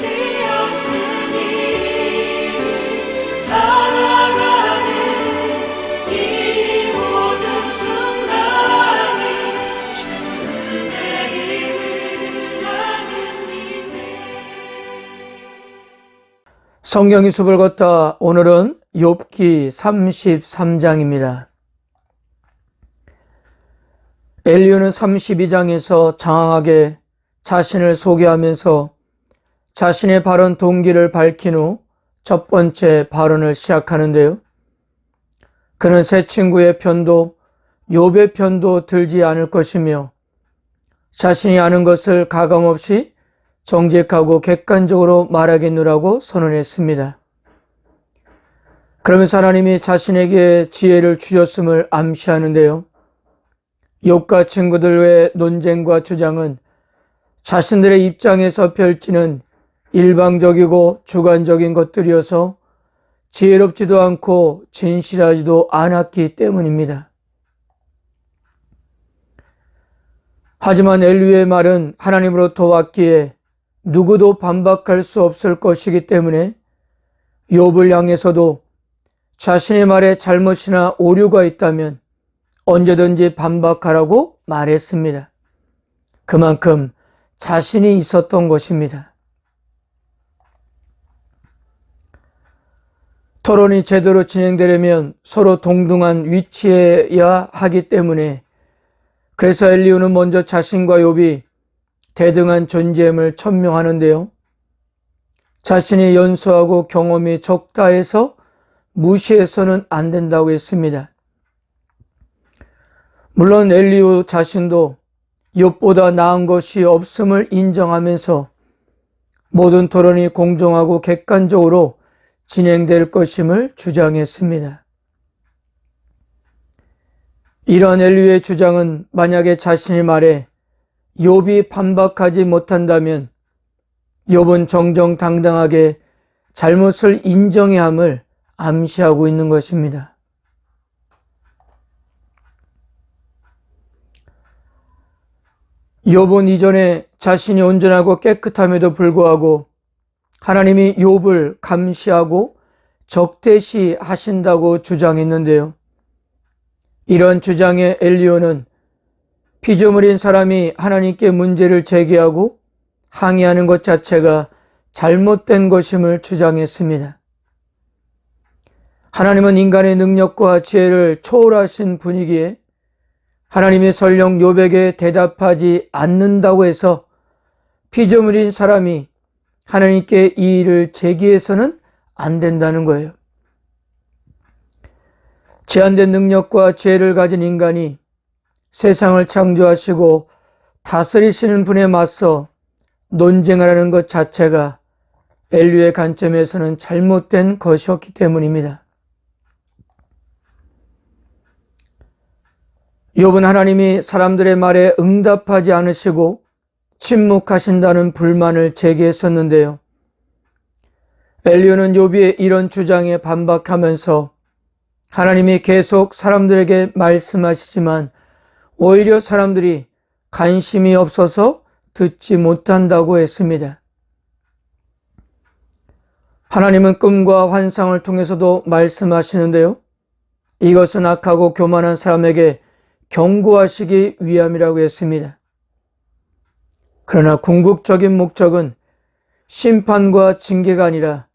없으니 살아가는 이 모든 순간이 주의 힘을 나는 믿네. 성경의 숲을 걷다. 오늘은 욥기 33장입니다. 엘리후는 32장에서 장황하게 자신을 소개하면서 자신의 발언 동기를 밝힌 후 첫 번째 발언을 시작하는데요. 그는 새 친구의 편도 욥의 편도 들지 않을 것이며 자신이 아는 것을 가감없이 정직하고 객관적으로 말하겠노라고 선언했습니다. 그러면서 하나님이 자신에게 지혜를 주셨음을 암시하는데요. 욥과 친구들의 논쟁과 주장은 자신들의 입장에서 펼치는 일방적이고 주관적인 것들이어서 지혜롭지도 않고 진실하지도 않았기 때문입니다. 하지만 엘리후의 말은 하나님으로부터 왔기에 누구도 반박할 수 없을 것이기 때문에 욥을 향해서도 자신의 말에 잘못이나 오류가 있다면 언제든지 반박하라고 말했습니다. 그만큼 자신이 있었던 것입니다. 토론이 제대로 진행되려면 서로 동등한 위치에야 하기 때문에 그래서 엘리후는 먼저 자신과 욥이 대등한 존재임을 천명하는데요. 자신이 연소하고 경험이 적다 해서 무시해서는 안 된다고 했습니다. 물론 엘리후 자신도 욥보다 나은 것이 없음을 인정하면서 모든 토론이 공정하고 객관적으로 진행될 것임을 주장했습니다. 이러한 엘리후의 주장은 만약에 자신의 말에 욥이 반박하지 못한다면 욥은 정정당당하게 잘못을 인정해야 함을 암시하고 있는 것입니다. 욥은 이전에 자신이 온전하고 깨끗함에도 불구하고 하나님이 욥을 감시하고 적대시 하신다고 주장했는데요. 이런 주장의 엘리후는 피조물인 사람이 하나님께 문제를 제기하고 항의하는 것 자체가 잘못된 것임을 주장했습니다. 하나님은 인간의 능력과 지혜를 초월하신 분이기에 하나님이 설령 욥에게 대답하지 않는다고 해서 피조물인 사람이 하나님께 이 일을 제기해서는 안 된다는 거예요. 제한된 능력과 지혜를 가진 인간이 세상을 창조하시고 다스리시는 분에 맞서 논쟁하라는 것 자체가 엘리후의 관점에서는 잘못된 것이었기 때문입니다. 욥은 하나님이 사람들의 말에 응답하지 않으시고 침묵하신다는 불만을 제기했었는데요. 엘리후는 욥의 이런 주장에 반박하면서 하나님이 계속 사람들에게 말씀하시지만 오히려 사람들이 관심이 없어서 듣지 못한다고 했습니다. 하나님은 꿈과 환상을 통해서도 말씀하시는데요. 이것은 악하고 교만한 사람에게 경고하시기 위함이라고 했습니다. 그러나 궁극적인 목적은 심판과 징계가 아니라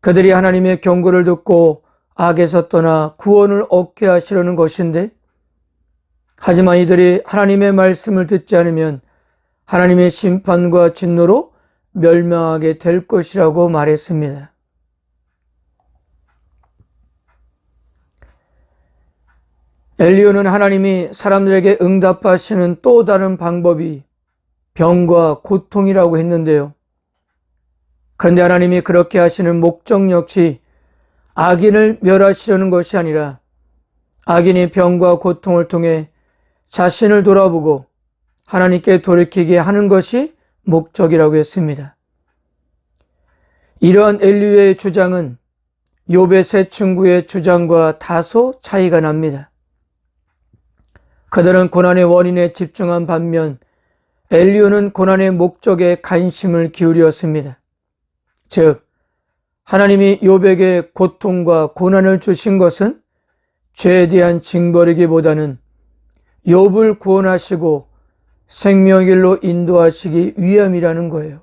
그들이 하나님의 경고를 듣고 악에서 떠나 구원을 얻게 하시려는 것인데, 하지만 이들이 하나님의 말씀을 듣지 않으면 하나님의 심판과 진노로 멸망하게 될 것이라고 말했습니다. 엘리후는 하나님이 사람들에게 응답하시는 또 다른 방법이 병과 고통이라고 했는데요. 그런데 하나님이 그렇게 하시는 목적 역시 악인을 멸하시려는 것이 아니라 악인이 병과 고통을 통해 자신을 돌아보고 하나님께 돌이키게 하는 것이 목적이라고 했습니다. 이러한 엘리후의 주장은 욥의 세 친구의 주장과 다소 차이가 납니다. 그들은 고난의 원인에 집중한 반면 엘리후는 고난의 목적에 관심을 기울였습니다. 즉 하나님이 욥에게 고통과 고난을 주신 것은 죄에 대한 징벌이기보다는 욥을 구원하시고 생명의 길로 인도하시기 위함이라는 거예요.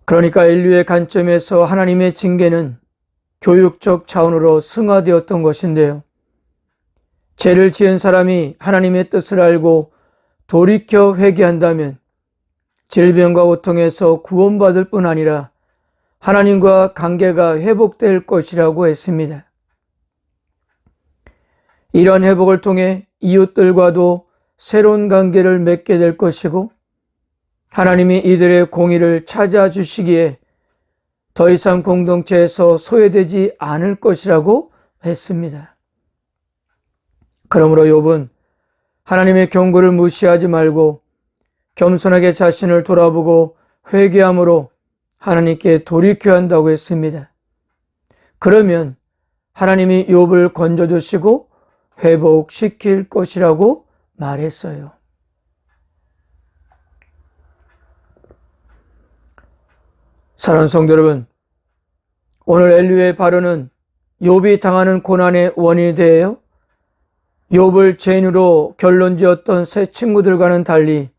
그러니까 인류의 관점에서 하나님의 징계는 교육적 차원으로 승화되었던 것인데요. 죄를 지은 사람이 하나님의 뜻을 알고 돌이켜 회개한다면 질병과 고통에서 구원받을 뿐 아니라 하나님과 관계가 회복될 것이라고 했습니다. 이런 회복을 통해 이웃들과도 새로운 관계를 맺게 될 것이고 하나님이 이들의 공의를 찾아주시기에 더 이상 공동체에서 소외되지 않을 것이라고 했습니다. 그러므로 욥은 하나님의 경고를 무시하지 말고 겸손하게 자신을 돌아보고 회개함으로 하나님께 돌이켜야 한다고 했습니다. 그러면 하나님이 욥을 건져주시고 회복시킬 것이라고 말했어요. 사랑하는 성도 여러분, 오늘 엘리야의 발언은 욥이 당하는 고난의 원인에 대하여 욥을 죄인으로 결론지었던 세 친구들과는 달리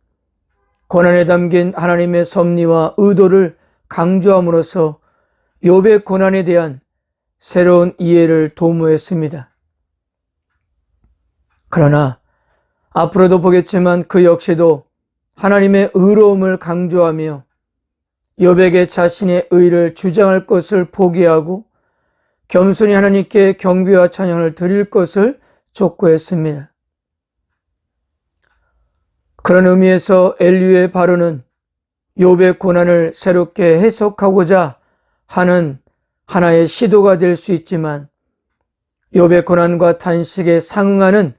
고난에 담긴 하나님의 섭리와 의도를 강조함으로써 욥의 고난에 대한 새로운 이해를 도모했습니다. 그러나 앞으로도 보겠지만 그 역시도 하나님의 의로움을 강조하며 욥에게 자신의 의를 주장할 것을 포기하고 겸손히 하나님께 경배와 찬양을 드릴 것을 촉구했습니다. 그런 의미에서 엘리야의 발언은 욥의 고난을 새롭게 해석하고자 하는 하나의 시도가 될 수 있지만 욥의 고난과 탄식에 상응하는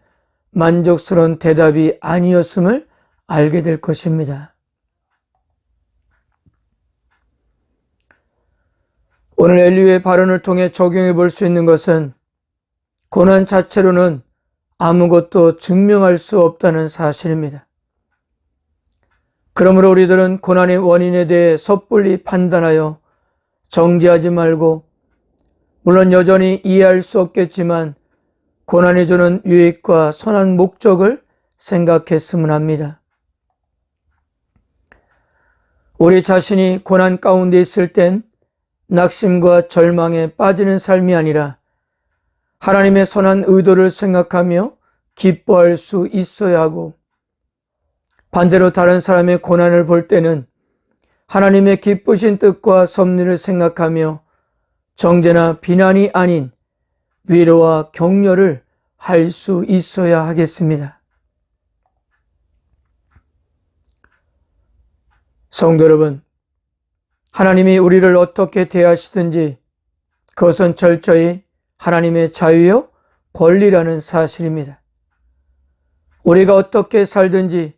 만족스러운 대답이 아니었음을 알게 될 것입니다. 오늘 엘리야의 발언을 통해 적용해 볼 수 있는 것은 고난 자체로는 아무것도 증명할 수 없다는 사실입니다. 그러므로 우리들은 고난의 원인에 대해 섣불리 판단하여 정죄하지 말고, 물론 여전히 이해할 수 없겠지만 고난이 주는 유익과 선한 목적을 생각했으면 합니다. 우리 자신이 고난 가운데 있을 땐 낙심과 절망에 빠지는 삶이 아니라 하나님의 선한 의도를 생각하며 기뻐할 수 있어야 하고, 반대로 다른 사람의 고난을 볼 때는 하나님의 기쁘신 뜻과 섭리를 생각하며 정죄나 비난이 아닌 위로와 격려를 할 수 있어야 하겠습니다. 성도 여러분, 하나님이 우리를 어떻게 대하시든지 그것은 철저히 하나님의 자유요 권리라는 사실입니다. 우리가 어떻게 살든지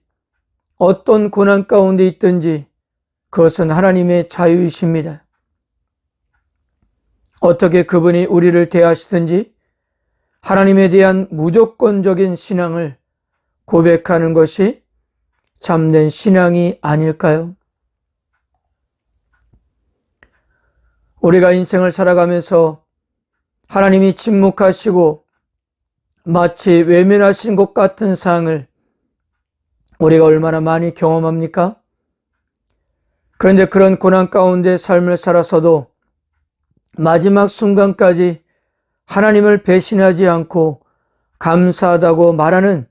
어떤 고난 가운데 있든지 그것은 하나님의 자유이십니다. 어떻게 그분이 우리를 대하시든지 하나님에 대한 무조건적인 신앙을 고백하는 것이 참된 신앙이 아닐까요? 우리가 인생을 살아가면서 하나님이 침묵하시고 마치 외면하신 것 같은 상황을 우리가 얼마나 많이 경험합니까? 그런데 그런 고난 가운데 삶을 살아서도 마지막 순간까지 하나님을 배신하지 않고 감사하다고 말하는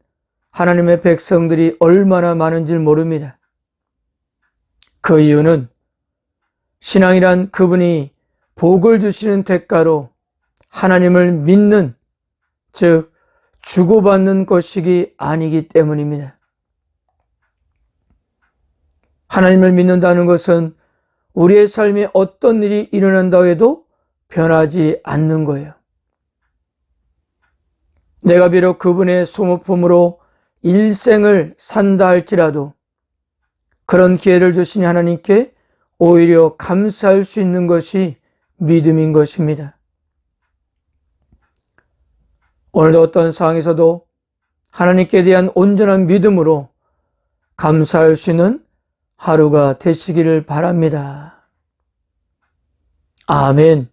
하나님의 백성들이 얼마나 많은지 모릅니다. 그 이유는 신앙이란 그분이 복을 주시는 대가로 하나님을 믿는, 즉 주고받는 것이기 아니기 때문입니다. 하나님을 믿는다는 것은 우리의 삶에 어떤 일이 일어난다고 해도 변하지 않는 거예요. 내가 비록 그분의 소모품으로 일생을 산다 할지라도 그런 기회를 주신 하나님께 오히려 감사할 수 있는 것이 믿음인 것입니다. 오늘도 어떤 상황에서도 하나님께 대한 온전한 믿음으로 감사할 수 있는 하루가 되시기를 바랍니다. 아멘.